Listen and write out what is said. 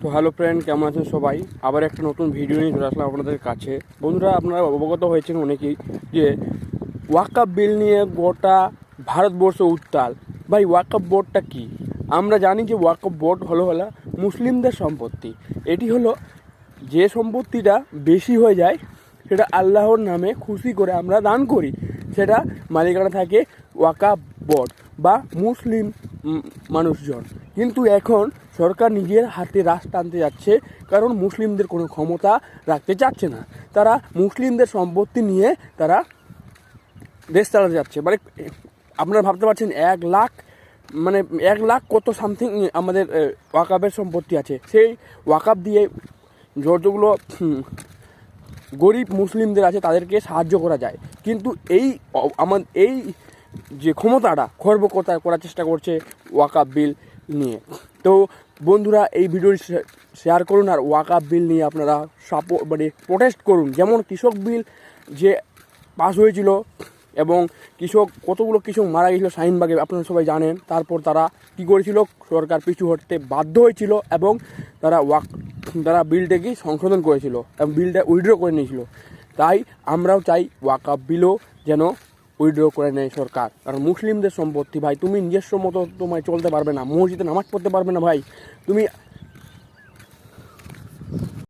তো hello friend, কেমন আছেন সবাই? আবার একটা নতুন ভিডিও নিয়ে চলে আসলাম আপনাদের কাছে। বন্ধুরা, আপনারা অবগত হয়েছেন অনেকেই যে ওয়াকআপ বিল নিয়ে গোটা ভারতবর্ষ উত্তাল। ভাই, ওয়াকআপ বোর্ডটা কি? আমরা জানি যে ওয়াকআপ বোর্ড হলো মুসলিমদের সম্পত্তি। এটি হলো যে সম্পত্তিটা বেশি হয়ে যায় সেটা আল্লাহর নামে খুশি করে আমরা দান করি, সেটা মালিকানা থাকে ওয়াকআপ বোর্ড বা মুসলিম মানুষজন। কিন্তু এখন সরকার নিজের হাতে রাশ টানতে যাচ্ছে, কারণ মুসলিমদের কোনো ক্ষমতা রাখতে চাচ্ছে না। তারা মুসলিমদের সম্পত্তি নিয়ে তারা দেশ চালাতে যাচ্ছে। মানে আপনারা ভাবতে পারছেন 1 লাখ, মানে 1 লাখ কত সামথিং আমাদের ওয়াকআপের সম্পত্তি আছে। সেই ওয়াকআপ দিয়ে যতগুলো গরিব মুসলিমদের আছে তাদেরকে সাহায্য করা যায়। কিন্তু এই যে ক্ষমতাটা খর্ব করার চেষ্টা করছে ওয়াকআপ বিল নিয়ে। তো বন্ধুরা, এই ভিডিও শেয়ার করুন আর ওয়াকআপ বিল নিয়ে আপনারা প্রোটেস্ট করুন। যেমন কৃষক বিল যে পাস হয়েছিল এবং কতগুলো কৃষক মারা গেছিলো শাহিনবাগে, আপনারা সবাই জানেন। তারপর তারা কী করেছিল, সরকার পিছু হটতে বাধ্য হয়েছিল এবং তারা বিলটাকে সংশোধন করেছিল এবং বিলটা উইথড্র করে নিয়েছিল। তাই আমরাও চাই ওয়াকআপ বিলও যেন উইথড্র করে নেয় সরকার, কারণ মুসলিমদের সম্পত্তি। ভাই, তুমি নিজস্ব মতো তোমায় চলতে পারবে না, মসজিদে নামাজ পড়তে পারবে না। ভাই, তুমি